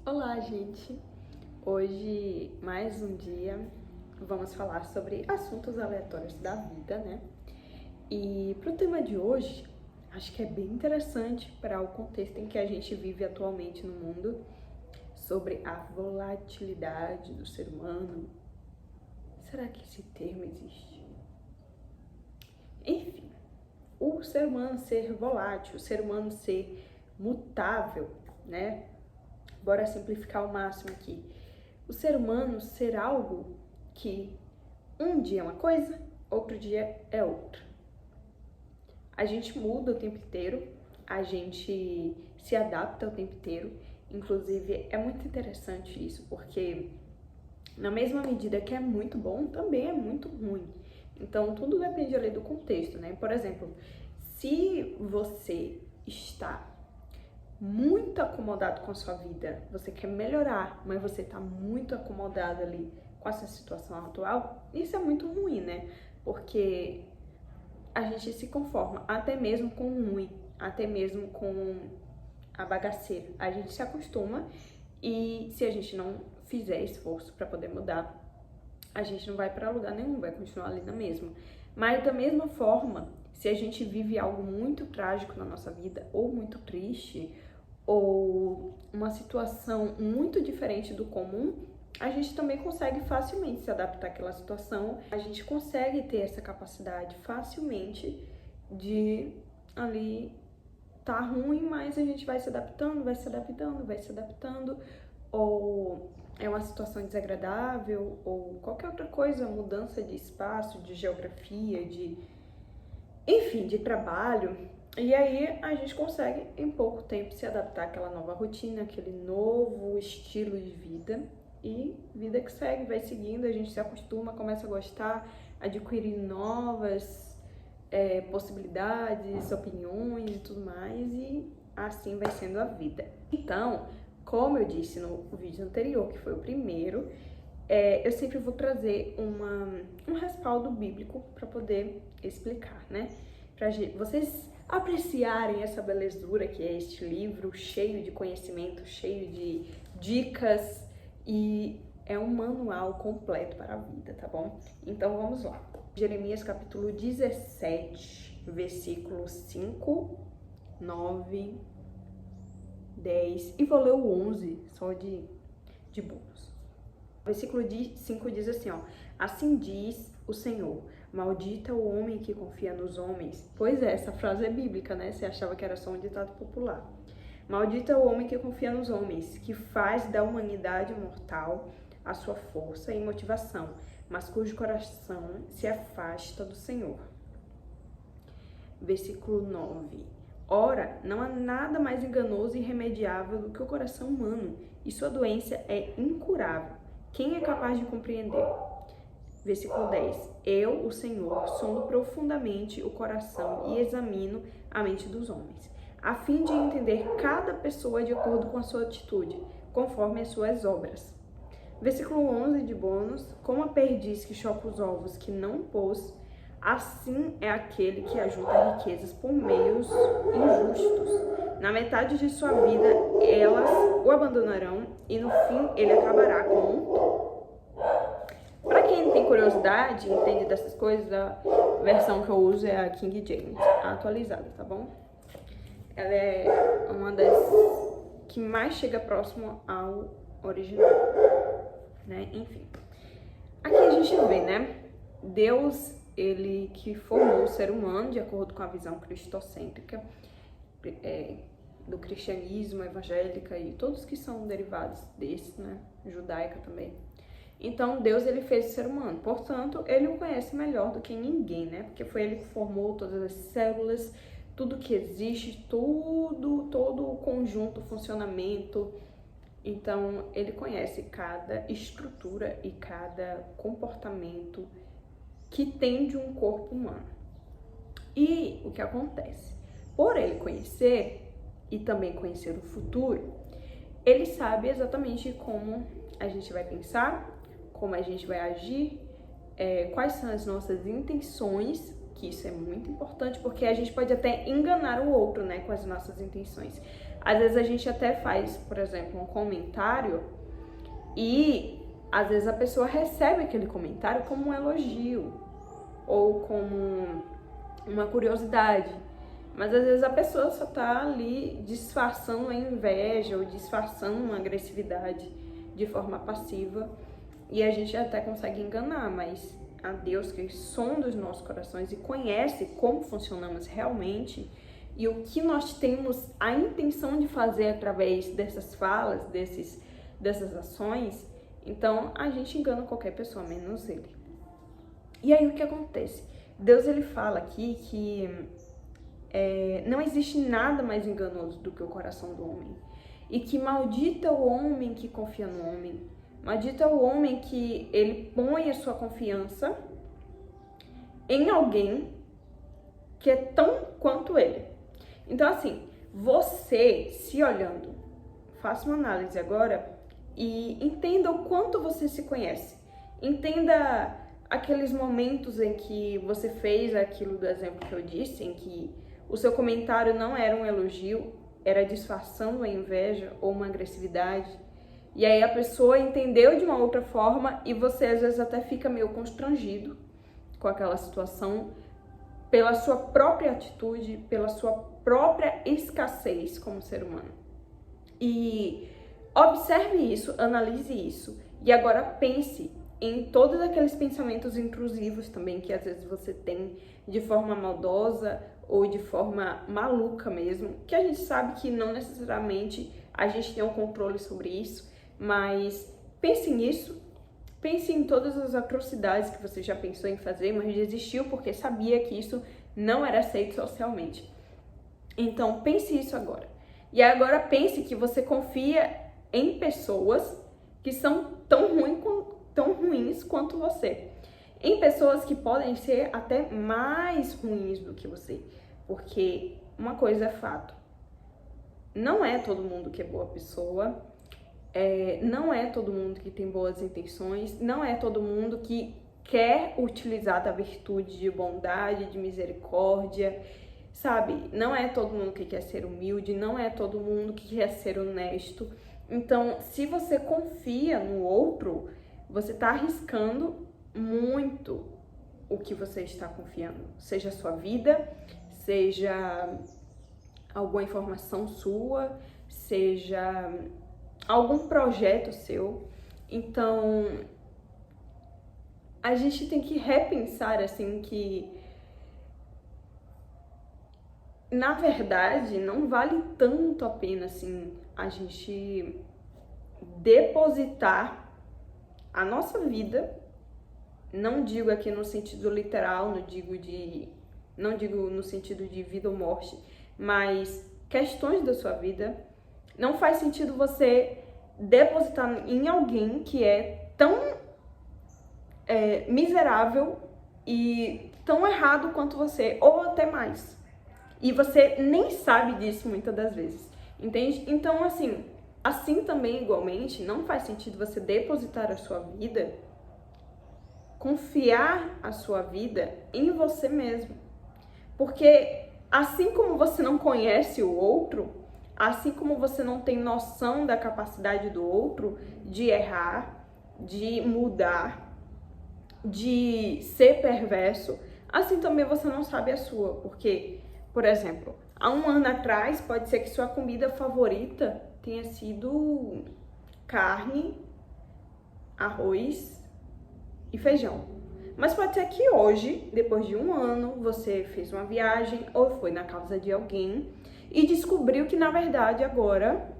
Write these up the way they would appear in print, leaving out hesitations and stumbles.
Olá, gente! Hoje, mais um dia, vamos falar sobre assuntos aleatórios da vida, né? E para o tema de hoje, acho que é bem interessante para o contexto em que a gente vive atualmente no mundo, sobre a volatilidade do ser humano. Será que esse termo existe? Enfim, o ser humano ser volátil, o ser humano ser mutável, né? Bora simplificar ao máximo aqui. O ser humano ser algo que um dia é uma coisa, outro dia é outra. A gente muda o tempo inteiro, a gente se adapta o tempo inteiro. Inclusive, é muito interessante isso, porque na mesma medida que é muito bom, também é muito ruim. Então, tudo depende ali do contexto, né? Por exemplo, se você está muito acomodado com a sua vida, você quer melhorar, mas você tá muito acomodado ali com essa situação atual, isso é muito ruim, né? Porque a gente se conforma até mesmo com o ruim, até mesmo com a bagaceira. A gente se acostuma e se a gente não fizer esforço para poder mudar, a gente não vai para lugar nenhum, vai continuar ali na mesma. Mas da mesma forma, se a gente vive algo muito trágico na nossa vida ou muito triste, ou uma situação muito diferente do comum, a gente também consegue facilmente se adaptar àquela situação. A gente consegue ter essa capacidade facilmente de ali tá ruim, mas a gente vai se adaptando, vai se adaptando, vai se adaptando, ou é uma situação desagradável, ou qualquer outra coisa, mudança de espaço, de geografia, enfim, de trabalho. E aí a gente consegue em pouco tempo se adaptar àquela nova rotina, aquele novo estilo de vida, e vida que segue, vai seguindo, a gente se acostuma, começa a gostar, adquirir novas possibilidades, opiniões e tudo mais, e assim vai sendo a vida. Então, como eu disse no vídeo anterior, que foi o primeiro, eu sempre vou trazer um respaldo bíblico para poder explicar, né? Para vocês apreciarem essa belezura que é este livro, cheio de conhecimento, cheio de dicas, e é um manual completo para a vida, tá bom? Então vamos lá. Jeremias capítulo 17, versículos 5, 9, 10, e vou ler o 11, só de bônus. O versículo 5 diz assim, ó: assim diz o Senhor, maldita o homem que confia nos homens. Pois é, essa frase é bíblica, né? Você achava que era só um ditado popular. Maldita o homem que confia nos homens, que faz da humanidade mortal a sua força e motivação, mas cujo coração se afasta do Senhor. Versículo 9. Ora, não há nada mais enganoso e irremediável do que o coração humano, e sua doença é incurável. Quem é capaz de compreender? Versículo 10. Eu, o Senhor, sondo profundamente o coração e examino a mente dos homens, a fim de entender cada pessoa de acordo com a sua atitude, conforme as suas obras. Versículo 11 de bônus. Como a perdiz que choca os ovos que não pôs, assim é aquele que ajunta riquezas por meios injustos. Na metade de sua vida, elas o abandonarão e no fim ele acabará como um topo. Para quem tem curiosidade, entende dessas coisas, a versão que eu uso é a King James, a atualizada, tá bom? Ela é uma das que mais chega próximo ao original, né? Enfim. Aqui a gente vê, né? Deus, ele que formou o ser humano de acordo com a visão cristocêntrica do cristianismo, evangélica e todos que são derivados desse, né? Judaica também. Então, Deus, ele fez o ser humano. Portanto, ele o conhece melhor do que ninguém, né? Porque foi ele que formou todas as células, tudo que existe, todo o conjunto, o funcionamento. Então, ele conhece cada estrutura e cada comportamento que tem de um corpo humano. E o que acontece? Por ele conhecer e também conhecer o futuro, ele sabe exatamente como a gente vai pensar, como a gente vai agir, quais são as nossas intenções, que isso é muito importante, porque a gente pode até enganar o outro, né, com as nossas intenções. Às vezes a gente até faz, por exemplo, um comentário e às vezes a pessoa recebe aquele comentário como um elogio ou como uma curiosidade. Mas às vezes a pessoa só tá ali disfarçando a inveja ou disfarçando uma agressividade de forma passiva e a gente até consegue enganar, mas a Deus que sonda os nossos corações e conhece como funcionamos realmente e o que nós temos a intenção de fazer através dessas falas, dessas ações, então a gente engana qualquer pessoa, menos ele. E aí o que acontece? Deus ele fala aqui que não existe nada mais enganoso do que o coração do homem. E que maldito é o homem que confia no homem. Maldito é o homem que ele põe a sua confiança em alguém que é tão quanto ele. Então, assim, você se olhando, faça uma análise agora e entenda o quanto você se conhece. Entenda aqueles momentos em que você fez aquilo do exemplo que eu disse, em que o seu comentário não era um elogio, era disfarçando a inveja ou uma agressividade. E aí a pessoa entendeu de uma outra forma e você às vezes até fica meio constrangido com aquela situação pela sua própria atitude, pela sua própria escassez como ser humano. E observe isso, analise isso e agora pense em todos aqueles pensamentos intrusivos também que às vezes você tem de forma maldosa ou de forma maluca mesmo, que a gente sabe que não necessariamente a gente tem um controle sobre isso, mas pense nisso, pense em todas as atrocidades que você já pensou em fazer, mas desistiu porque sabia que isso não era aceito socialmente. Então pense isso agora. E agora pense que você confia em pessoas que são tão ruins quanto você. Em pessoas que podem ser até mais ruins do que você. Porque uma coisa é fato. Não é todo mundo que é boa pessoa. Não é todo mundo que tem boas intenções. Não é todo mundo que quer utilizar da virtude de bondade, de misericórdia. Sabe? Não é todo mundo que quer ser humilde. Não é todo mundo que quer ser honesto. Então, se você confia no outro, você está arriscando muito o que você está confiando. Seja a sua vida, seja alguma informação sua, seja algum projeto seu. Então, a gente tem que repensar, assim, que na verdade não vale tanto a pena, assim, a gente depositar a nossa vida, não digo aqui no sentido literal, não digo no sentido de vida ou morte, mas questões da sua vida, não faz sentido você depositar em alguém que é tão miserável e tão errado quanto você, ou até mais. E você nem sabe disso muitas das vezes, entende? Então, assim também, igualmente, não faz sentido você depositar a sua vida, confiar a sua vida em você mesmo. Porque assim como você não conhece o outro, assim como você não tem noção da capacidade do outro de errar, de mudar, de ser perverso, assim também você não sabe a sua. Porque, por exemplo, há um ano atrás, pode ser que sua comida favorita tenha sido carne, arroz e feijão. Mas pode ser que hoje, depois de um ano, você fez uma viagem ou foi na casa de alguém e descobriu que, na verdade, agora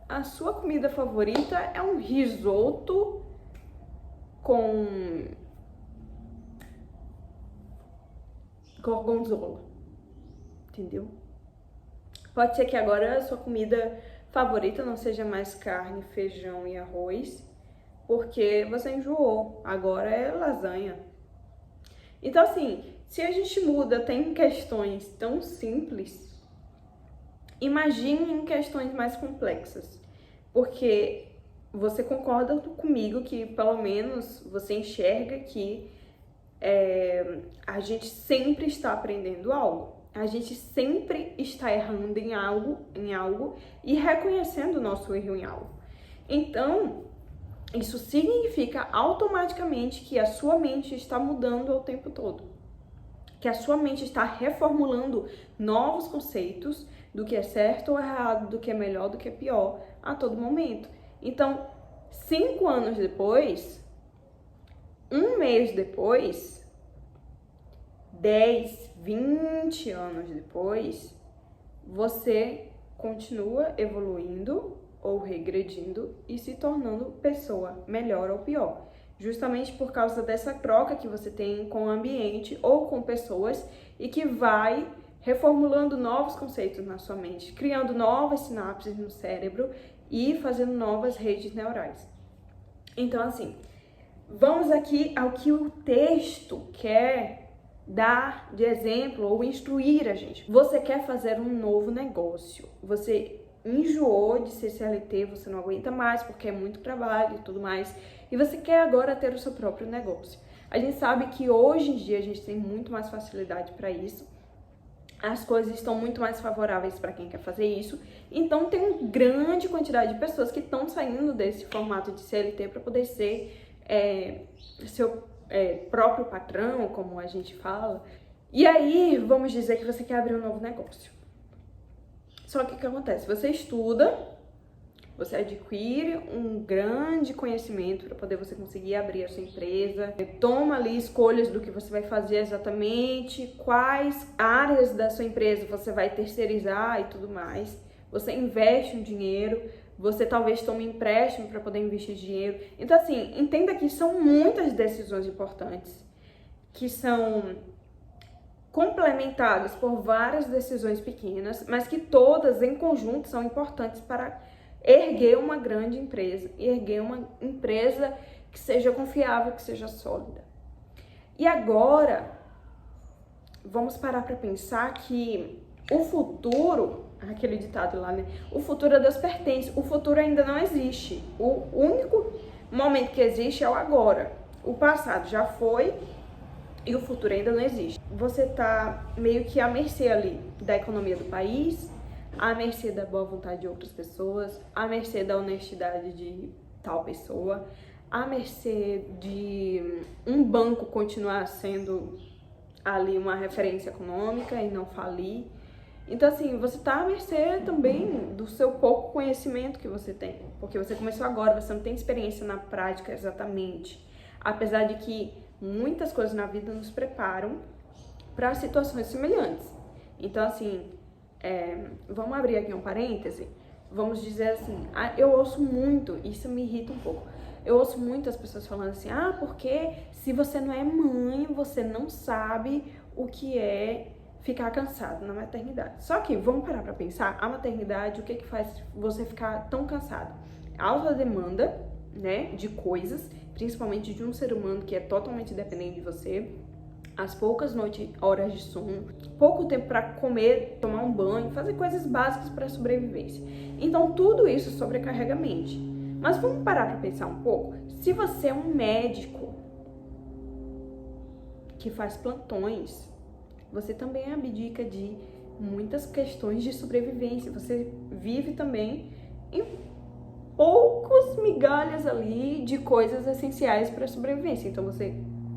a sua comida favorita é um risoto com gorgonzola, entendeu? Pode ser que agora a sua comida favorita não seja mais carne, feijão e arroz, porque você enjoou, agora é lasanha. Então, se a gente muda até em questões tão simples, imagine em questões mais complexas, porque você concorda comigo que, pelo menos, você enxerga que a gente sempre está aprendendo algo. A gente sempre está errando em algo e reconhecendo o nosso erro em algo. Então, isso significa automaticamente que a sua mente está mudando o tempo todo. Que a sua mente está reformulando novos conceitos do que é certo ou errado, do que é melhor, do que é pior, a todo momento. Então, 5 anos depois, um mês depois, 10, 20 anos depois, você continua evoluindo ou regredindo e se tornando pessoa melhor ou pior. Justamente por causa dessa troca que você tem com o ambiente ou com pessoas e que vai reformulando novos conceitos na sua mente, criando novas sinapses no cérebro e fazendo novas redes neurais. Então, assim, vamos aqui ao que o texto quer dar de exemplo ou instruir a gente. Você quer fazer um novo negócio, você enjoou de ser CLT, você não aguenta mais porque é muito trabalho e tudo mais, e você quer agora ter o seu próprio negócio. A gente sabe que hoje em dia a gente tem muito mais facilidade para isso, as coisas estão muito mais favoráveis para quem quer fazer isso, então tem uma grande quantidade de pessoas que estão saindo desse formato de CLT para poder ser seu próprio patrão, como a gente fala. E aí, vamos dizer que você quer abrir um novo negócio. Só que o que acontece? Você estuda, você adquire um grande conhecimento para poder você conseguir abrir a sua empresa, toma ali escolhas do que você vai fazer exatamente, quais áreas da sua empresa você vai terceirizar e tudo mais. Você investe um dinheiro, você talvez tome empréstimo para poder investir dinheiro. Então, assim, entenda que são muitas decisões importantes que são complementadas por várias decisões pequenas, mas que todas em conjunto são importantes para erguer uma grande empresa e erguer uma empresa que seja confiável, que seja sólida. E agora, vamos parar para pensar que o futuro, aquele ditado lá, né? O futuro a Deus pertence. O futuro ainda não existe. O único momento que existe é o agora. O passado já foi e o futuro ainda não existe. Você tá meio que à mercê ali da economia do país, à mercê da boa vontade de outras pessoas, à mercê da honestidade de tal pessoa, à mercê de um banco continuar sendo ali uma referência econômica e não falir. Então, assim, você tá à mercê também do seu pouco conhecimento que você tem, porque você começou agora, você não tem experiência na prática exatamente, apesar de que muitas coisas na vida nos preparam para situações semelhantes. Então, assim, vamos abrir aqui um parêntese, vamos dizer assim, eu ouço muito, isso me irrita um pouco, eu ouço muito as pessoas falando assim, porque se você não é mãe, você não sabe o que é ficar cansado na maternidade. Só que, vamos parar pra pensar, a maternidade, o que faz você ficar tão cansado? Alta demanda, né, de coisas, principalmente de um ser humano que é totalmente dependente de você, as poucas horas de sono, pouco tempo para comer, tomar um banho, fazer coisas básicas para sobrevivência. Então, tudo isso sobrecarrega a mente. Mas vamos parar para pensar um pouco. Se você é um médico que faz plantões, você também abdica de muitas questões de sobrevivência. Você vive também em poucos migalhas ali de coisas essenciais para a sobrevivência. Então, você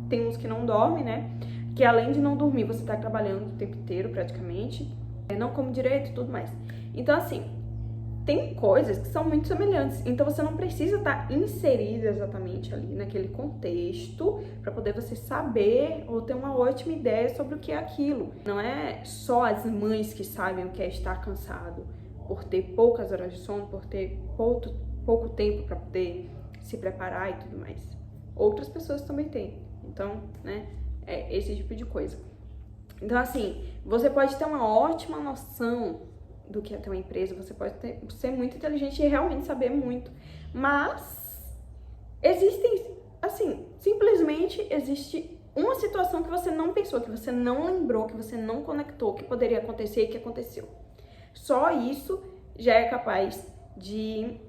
tem uns que não dormem, né? Que além de não dormir, você tá trabalhando o tempo inteiro praticamente, não come direito e tudo mais. Então, assim, tem coisas que são muito semelhantes. Então, você não precisa estar inserido exatamente ali naquele contexto para poder você saber ou ter uma ótima ideia sobre o que é aquilo. Não é só as mães que sabem o que é estar cansado, por ter poucas horas de sono, por ter pouco tempo para poder se preparar e tudo mais. Outras pessoas também têm. Então, né, é esse tipo de coisa. Então, assim, você pode ter uma ótima noção do que é ter uma empresa, você pode ser muito inteligente e realmente saber muito, mas existem, assim, simplesmente existe uma situação que você não pensou, que você não lembrou, que você não conectou, que poderia acontecer e que aconteceu. Só isso já é capaz de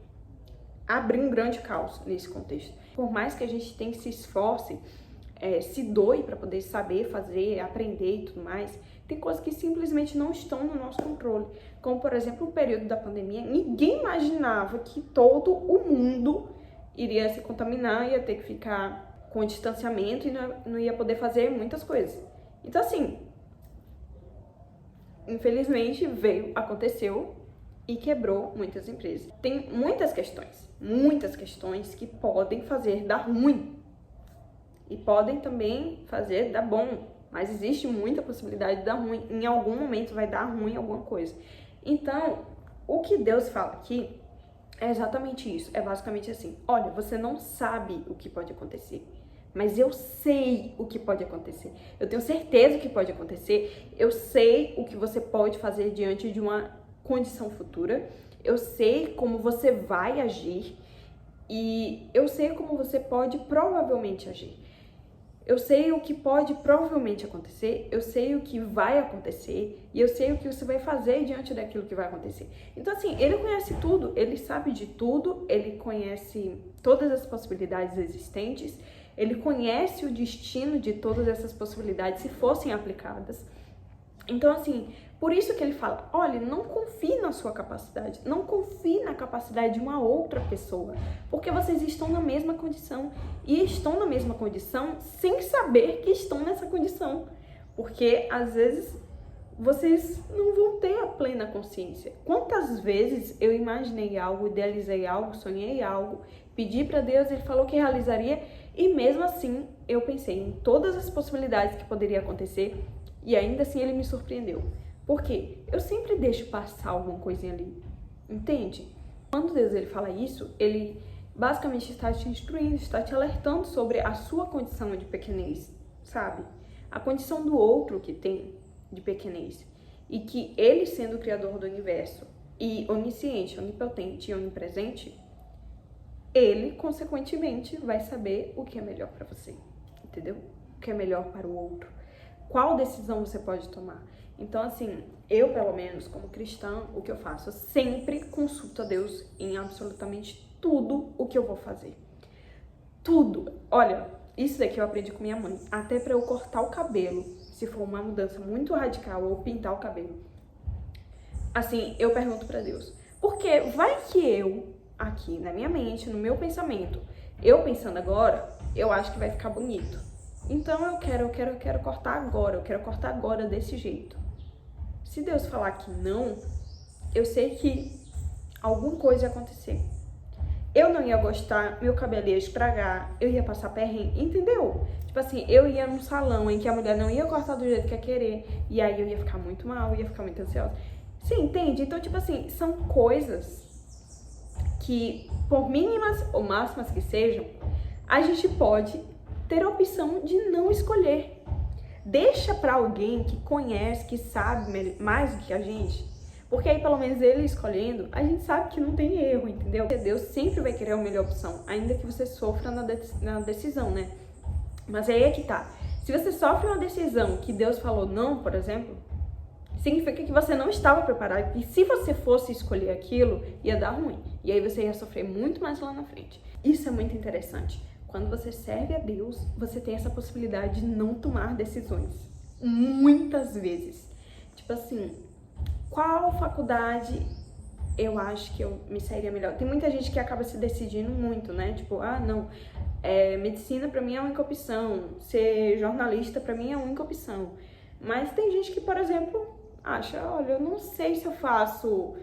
abrir um grande caos nesse contexto. Por mais que a gente se esforce, se doe para poder saber fazer, aprender e tudo mais. Tem coisas que simplesmente não estão no nosso controle. Como, por exemplo, o período da pandemia, ninguém imaginava que todo o mundo iria se contaminar, ia ter que ficar com distanciamento e não ia poder fazer muitas coisas. Então, assim, infelizmente aconteceu e quebrou muitas empresas. Tem muitas questões que podem fazer dar ruim e podem também fazer dar bom, mas existe muita possibilidade de dar ruim. Em algum momento vai dar ruim alguma coisa. Então, o que Deus fala aqui é exatamente isso. É basicamente assim: olha, você não sabe o que pode acontecer, mas eu sei o que pode acontecer. Eu tenho certeza que pode acontecer. Eu sei o que você pode fazer diante de uma condição futura. Eu sei como você vai agir e eu sei como você pode provavelmente agir. Eu sei o que pode provavelmente acontecer, eu sei o que vai acontecer e eu sei o que você vai fazer diante daquilo que vai acontecer. Então, assim, ele conhece tudo, ele sabe de tudo, ele conhece todas as possibilidades existentes, ele conhece o destino de todas essas possibilidades se fossem aplicadas. Então, assim, por isso que ele fala, olha, não confie na sua capacidade, não confie na capacidade de uma outra pessoa, porque vocês estão na mesma condição e estão na mesma condição sem saber que estão nessa condição, porque às vezes vocês não vão ter a plena consciência. Quantas vezes eu imaginei algo, idealizei algo, sonhei algo, pedi para Deus, ele falou que realizaria e mesmo assim eu pensei em todas as possibilidades que poderia acontecer e ainda assim ele me surpreendeu. Por quê? Eu sempre deixo passar alguma coisinha ali, entende? Quando Deus ele fala isso, ele basicamente está te instruindo, está te alertando sobre a sua condição de pequenez, sabe? A condição do outro que tem de pequenez. E que ele, sendo o criador do universo, e onisciente, onipotente e onipresente, ele, consequentemente, vai saber o que é melhor para você, entendeu? O que é melhor para o outro. Qual decisão você pode tomar? Então, assim, eu, pelo menos, como cristã, o que eu faço? Eu sempre consulto a Deus em absolutamente tudo o que eu vou fazer. Tudo. Olha, isso daqui eu aprendi com minha mãe. Até para eu cortar o cabelo, se for uma mudança muito radical, ou pintar o cabelo. Assim, eu pergunto para Deus. Porque vai que eu, aqui na minha mente, no meu pensamento, eu pensando agora, eu acho que vai ficar bonito. Então eu quero cortar agora, eu quero cortar agora desse jeito. Se Deus falar que não, eu sei que alguma coisa ia acontecer. Eu não ia gostar, meu cabelo ia estragar, eu ia passar perrengue, entendeu? Tipo assim, eu ia num salão em que a mulher não ia cortar do jeito que ia querer, e aí eu ia ficar muito mal, ia ficar muito ansiosa. Você entende? Então, tipo assim, são coisas que, por mínimas ou máximas que sejam, a gente pode ter a opção de não escolher. Deixa para alguém que conhece, que sabe mais do que a gente. Porque aí, pelo menos, ele escolhendo, a gente sabe que não tem erro, entendeu? Deus sempre vai querer a melhor opção, ainda que você sofra na decisão, né? Mas aí é que tá. Se você sofre uma decisão que Deus falou não, por exemplo, significa que você não estava preparado. E se você fosse escolher aquilo, ia dar ruim. E aí você ia sofrer muito mais lá na frente. Isso é muito interessante. Quando você serve a Deus, você tem essa possibilidade de não tomar decisões. Muitas vezes. Tipo assim, qual faculdade eu acho que eu me sairia melhor? Tem muita gente que acaba se decidindo muito, né? Tipo, não, medicina pra mim é a única opção, ser jornalista pra mim é a única opção. Mas tem gente que, por exemplo, acha, olha, eu não sei se eu faço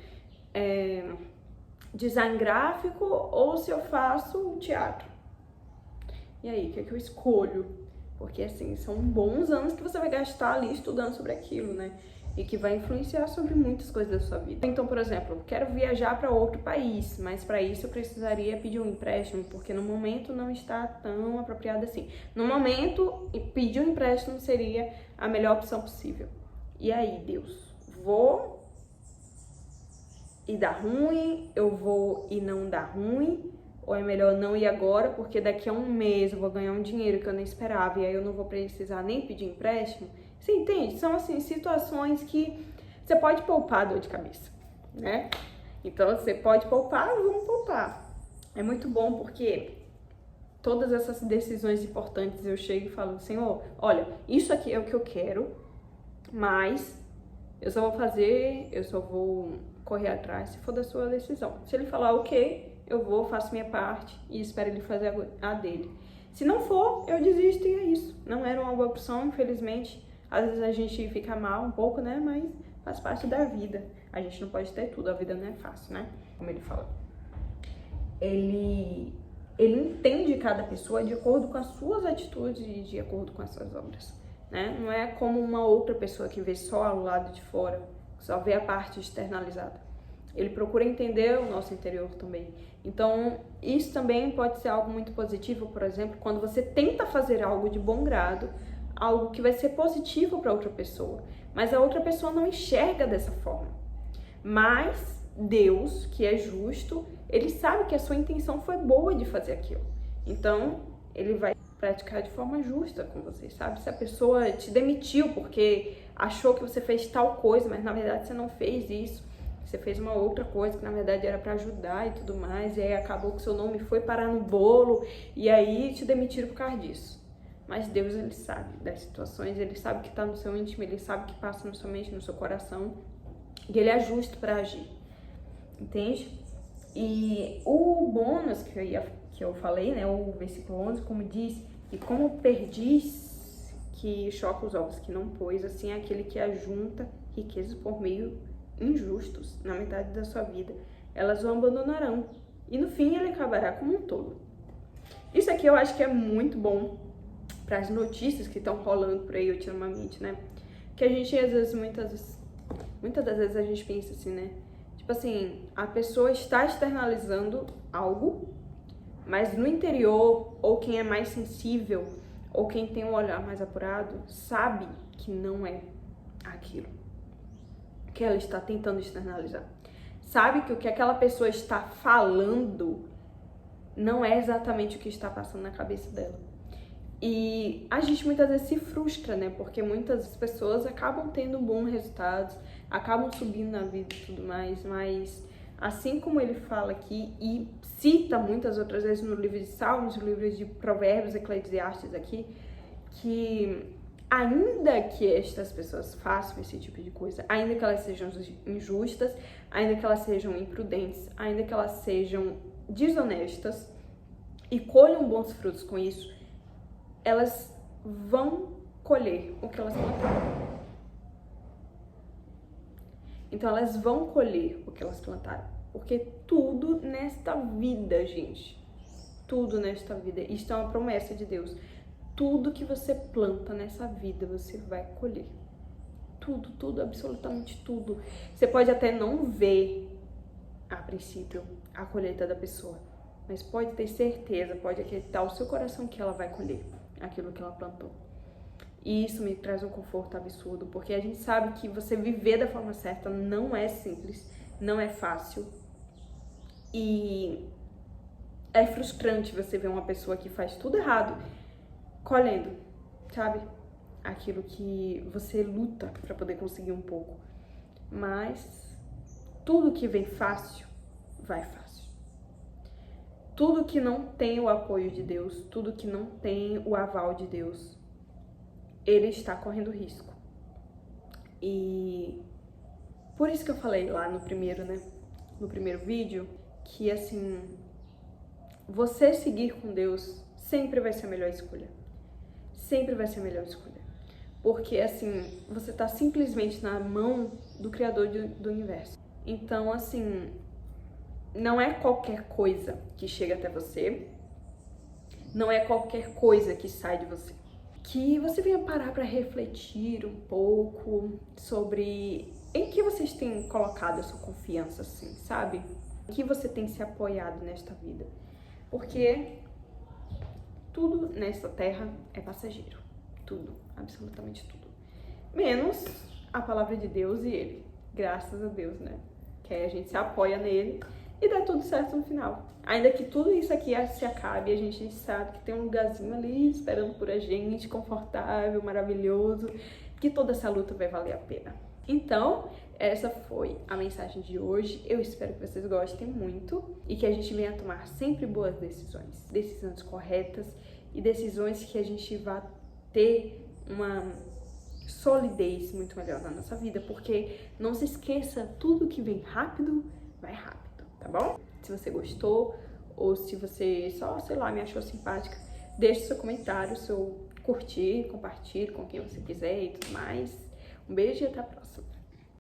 design gráfico ou se eu faço teatro. E aí, o que é que eu escolho? Porque, assim, são bons anos que você vai gastar ali estudando sobre aquilo, né? E que vai influenciar sobre muitas coisas da sua vida. Então, por exemplo, eu quero viajar para outro país, mas para isso eu precisaria pedir um empréstimo, porque no momento não está tão apropriado assim. No momento, pedir um empréstimo seria a melhor opção possível. E aí, Deus, vou e dar ruim, eu vou e não dar ruim, ou é melhor não ir agora, porque daqui a um mês eu vou ganhar um dinheiro que eu nem esperava e aí eu não vou precisar nem pedir empréstimo? Você entende? São, assim, situações que você pode poupar dor de cabeça, né? Então, você pode poupar, vamos poupar. É muito bom porque todas essas decisões importantes eu chego e falo, Senhor, olha, isso aqui é o que eu quero, mas eu só vou correr atrás se for da sua decisão. Se ele falar ok, eu vou, faço minha parte e espero ele fazer a dele. Se não for, eu desisto e é isso. Não era uma boa opção, infelizmente. Às vezes a gente fica mal um pouco, né? Mas faz parte da vida. A gente não pode ter tudo, a vida não é fácil, né? Como ele fala. Ele entende cada pessoa de acordo com as suas atitudes e de acordo com as suas obras, né? Não é como uma outra pessoa que vê só o lado de fora, só vê a parte externalizada. Ele procura entender o nosso interior também. Então, isso também pode ser algo muito positivo, por exemplo, quando você tenta fazer algo de bom grado, algo que vai ser positivo para outra pessoa, mas a outra pessoa não enxerga dessa forma. Mas Deus, que é justo, ele sabe que a sua intenção foi boa de fazer aquilo. Então, ele vai praticar de forma justa com você, sabe? Se a pessoa te demitiu porque achou que você fez tal coisa, mas na verdade você não fez isso, você fez uma outra coisa que na verdade era para ajudar e tudo mais, e aí acabou que seu nome foi parar no bolo, e aí te demitiram por causa disso. Mas Deus, ele sabe das situações, ele sabe o que está no seu íntimo, ele sabe o que passa na sua mente, no seu coração, e ele é justo para agir, entende? E o bônus que eu falei, né, o versículo 11, como diz, e como perdiz que choca os ovos que não pôs, assim é aquele que ajunta riquezas por meio injustos na metade da sua vida, elas o abandonarão, e no fim ele acabará como um tolo. Isso aqui eu acho que é muito bom para as notícias que estão rolando por aí ultimamente, né? Que a gente, às vezes, muitas das vezes a gente pensa assim, né? Tipo assim, a pessoa está externalizando algo, mas no interior, ou quem é mais sensível, ou quem tem um olhar mais apurado, sabe que não é aquilo que ela está tentando externalizar. Sabe que o que aquela pessoa está falando não é exatamente o que está passando na cabeça dela. E a gente muitas vezes se frustra, né? Porque muitas pessoas acabam tendo bons resultados, acabam subindo na vida e tudo mais, mas assim como ele fala aqui e cita muitas outras vezes no livro de Salmos, no livro de Provérbios, Eclesiastes aqui, que ainda que estas pessoas façam esse tipo de coisa, ainda que elas sejam injustas, ainda que elas sejam imprudentes, ainda que elas sejam desonestas e colham bons frutos com isso, elas vão colher o que elas plantaram. Então elas vão colher o que elas plantaram. Porque tudo nesta vida, gente, tudo nesta vida, isto é uma promessa de Deus. Tudo que você planta nessa vida, você vai colher. Tudo, tudo, absolutamente tudo. Você pode até não ver, a princípio, a colheita da pessoa, mas pode ter certeza, pode acreditar o seu coração que ela vai colher aquilo que ela plantou. E isso me traz um conforto absurdo, porque a gente sabe que você viver da forma certa não é simples, não é fácil. E é frustrante você ver uma pessoa que faz tudo errado colhendo, sabe? Aquilo que você luta para poder conseguir um pouco. Mas tudo que vem fácil, vai fácil. Tudo que não tem o apoio de Deus, tudo que não tem o aval de Deus, ele está correndo risco. E por isso que eu falei lá no primeiro vídeo, que assim, você seguir com Deus sempre vai ser a melhor escolha. Sempre vai ser a melhor escolha. Porque assim, você está simplesmente na mão do Criador do universo. Então assim, não é qualquer coisa que chega até você, não é qualquer coisa que sai de você. Que você venha parar para refletir um pouco sobre em que vocês têm colocado a sua confiança, assim, sabe? Em que você tem se apoiado nesta vida. Porque tudo nesta terra é passageiro. Tudo, absolutamente tudo. Menos a palavra de Deus e Ele. Graças a Deus, né? Que aí a gente se apoia nele e dá tudo certo no final. Ainda que tudo isso aqui se acabe, a gente sabe que tem um lugarzinho ali esperando por a gente, confortável, maravilhoso, que toda essa luta vai valer a pena. Então, Essa foi a mensagem de hoje. Eu espero que vocês gostem muito e que a gente venha tomar sempre boas decisões, decisões corretas e decisões que a gente vá ter uma solidez muito melhor na nossa vida, porque não se esqueça, tudo que vem rápido, vai rápido, tá bom? Se você gostou ou se você só, sei lá, me achou simpática, deixe seu comentário, seu curtir, compartilhe com quem você quiser e tudo mais. Um beijo e até a próxima.